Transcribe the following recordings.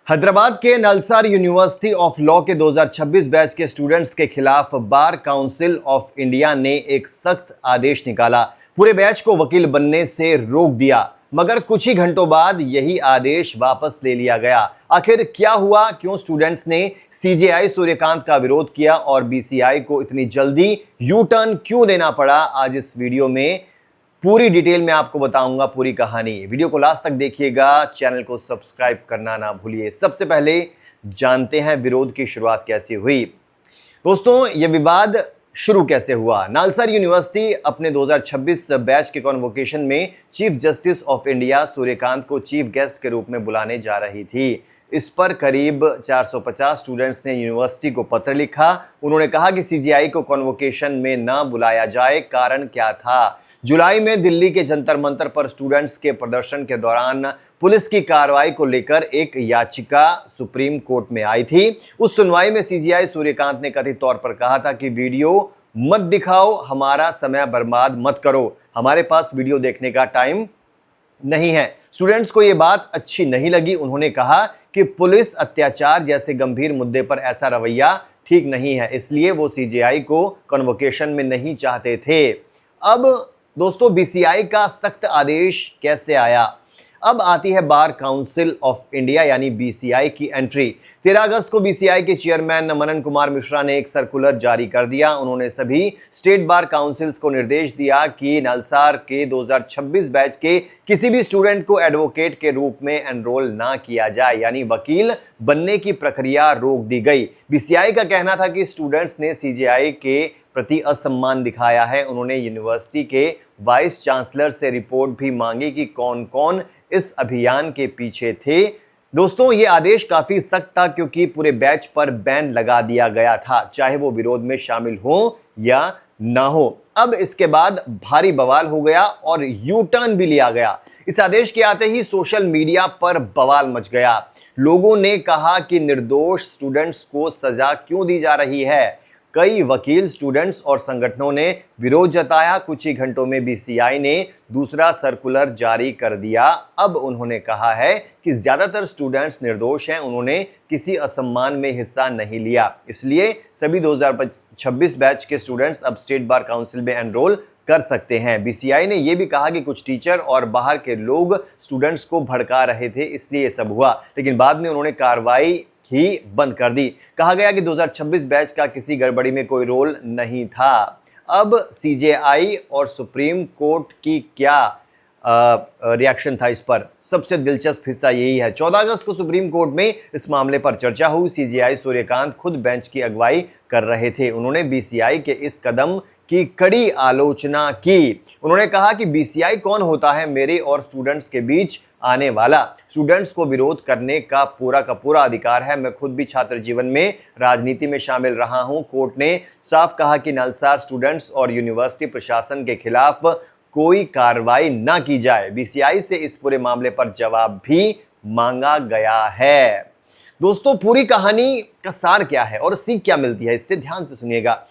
हैदराबाद के नलसार university of law के 2026 batch के स्टूडेंट्स के खिलाफ बार काउंसिल ऑफ इंडिया ने एक सख्त आदेश निकाला। पूरे बैच को वकील बनने से रोक दिया, मगर कुछ ही घंटों बाद यही आदेश वापस ले लिया गया। आखिर क्या हुआ, क्यों स्टूडेंट्स ने सीजेआई सूर्यकांत का विरोध किया और बीसीआई को इतनी जल्दी यू टर्न क्यों लेना पड़ा, आज इस वीडियो में पूरी डिटेल में आपको बताऊंगा पूरी कहानी। वीडियो को लास्ट तक देखिएगा, चैनल को सब्सक्राइब करना ना भूलिए। सबसे पहले जानते हैं विरोध की शुरुआत कैसे हुई। दोस्तों, यह विवाद शुरू कैसे हुआ। नालसार यूनिवर्सिटी अपने 2026 बैच के कॉन्वोकेशन में chief justice of India Suryakant को चीफ गेस्ट के रूप में बुलाने जा रही थी। इस पर करीब 450 स्टूडेंट्स ने यूनिवर्सिटी को पत्र लिखा। उन्होंने कहा कि सीजीआई को कॉन्वोकेशन में न बुलाया जाए। कारण क्या था? जुलाई में दिल्ली के जंतर मंतर पर स्टूडेंट्स के प्रदर्शन के दौरान पुलिस की कार्रवाई को लेकर एक याचिका सुप्रीम कोर्ट में आई थी। उस सुनवाई में सीजीआई सूर्यकांत ने कथित तौर पर कहा था कि वीडियो मत दिखाओ, हमारा समय बर्बाद मत करो, हमारे पास वीडियो देखने का टाइम नहीं है। स्टूडेंट्स को यह बात अच्छी नहीं लगी। उन्होंने कहा कि पुलिस अत्याचार जैसे गंभीर मुद्दे पर ऐसा रवैया ठीक नहीं है, इसलिए वो सीजेआई को कन्वोकेशन में नहीं चाहते थे। अब दोस्तों, बीसीआई का सख्त आदेश कैसे आया? अब आती है बार काउंसिल ऑफ इंडिया यानी बीसीआई की एंट्री। 13 अगस्त को बीसीआई के चेयरमैन मनन कुमार मिश्रा ने एक सर्कुलर जारी कर दिया। उन्होंने सभी स्टेट बार काउंसिल्स को निर्देश दिया कि नलसार के 2026 बैच के किसी भी स्टूडेंट को एडवोकेट के रूप में एनरोल ना किया जाए, यानी वकील बनने की प्रक्रिया रोक दी गई। बीसीआई का कहना था कि स्टूडेंट्स ने सीजेआई के प्रति असम्मान दिखाया है। उन्होंने यूनिवर्सिटी के वाइस चांसलर से रिपोर्ट भी मांगी कि कौन कौन इस अभियान के पीछे थे। दोस्तों, ये आदेश काफी सख्त था क्योंकि पूरे बैच पर बैन लगा दिया गया था, चाहे वो विरोध में शामिल हो या ना हो। अब इसके बाद भारी बवाल हो गया और यू टर्न भी लिया गया। इस आदेश के आते ही सोशल मीडिया पर बवाल मच गया। लोगों ने कहा कि निर्दोष स्टूडेंट्स को सजा क्यों दी जा रही है। कई वकील, स्टूडेंट्स और संगठनों ने विरोध जताया। कुछ ही घंटों में बीसीआई ने दूसरा सर्कुलर जारी कर दिया। अब उन्होंने कहा है कि ज्यादातर स्टूडेंट्स निर्दोष हैं, उन्होंने किसी असम्मान में हिस्सा नहीं लिया, इसलिए सभी 2026 बैच के स्टूडेंट्स अब स्टेट बार काउंसिल में एनरोल कर सकते हैं। बीसीआई ने यह भी कहा कि कुछ टीचर और बाहर के लोग स्टूडेंट्स को भड़का रहे थे, इसलिए सब हुआ, लेकिन बाद में उन्होंने कार्रवाई ही बंद कर दी। कहा गया कि 2026 बैच का किसी गड़बड़ी में कोई रोल नहीं था। अब सीजेआई और सुप्रीम कोर्ट की क्या रिएक्शन था इस पर? सबसे दिलचस्प हिस्सा यही है। 14 अगस्त को सुप्रीम कोर्ट में इस मामले पर चर्चा हुई। सीजेआई सूर्यकांत खुद बेंच की अगुवाई कर रहे थे। उन्होंने बीसीआई के इस कदम की कड़ी आलोचना की। उन्होंने कहा कि बीसीआई कौन होता है मेरे और स्टूडेंट्स के बीच आने वाला? स्टूडेंट्स को विरोध करने का पूरा अधिकार है। मैं खुद भी छात्र जीवन में राजनीति में शामिल रहा हूं। कोर्ट ने साफ कहा कि नलसार स्टूडेंट्स और यूनिवर्सिटी प्रशासन के खिलाफ कोई कार्रवाई ना की जाए। बीसीआई से इस पूरे मामले पर जवाब भी मांगा गया है। दोस्तों, पूरी कहानी का सार क्या है और सीख क्या मिलती है, इससे ध्यान से सुनिएगा।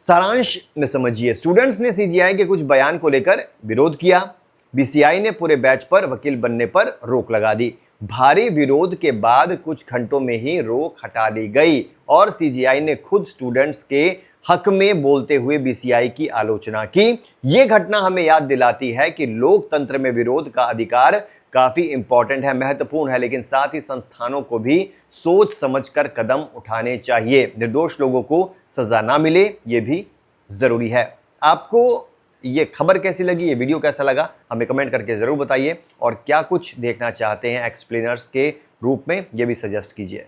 सारांश में समझिए। स्टूडेंट्स ने सीजीआई के कुछ बयान को लेकर विरोध किया। बीसीआई ने पूरे बैच पर वकील बनने पर रोक लगा दी। भारी विरोध के बाद कुछ घंटों में ही रोक हटा दी गई और सीजीआई ने खुद स्टूडेंट्स के हक में बोलते हुए बीसीआई की आलोचना की। यह घटना हमें याद दिलाती है कि लोकतंत्र में विरोध का अधिकार काफी इंपॉर्टेंट है, महत्वपूर्ण है, लेकिन साथ ही संस्थानों को भी सोच समझकर कदम उठाने चाहिए। निर्दोष लोगों को सजा ना मिले, यह भी जरूरी है। आपको ये खबर कैसी लगी, ये वीडियो कैसा लगा, हमें कमेंट करके जरूर बताइए और क्या कुछ देखना चाहते हैं एक्सप्लेनर्स के रूप में, ये भी सजेस्ट कीजिए।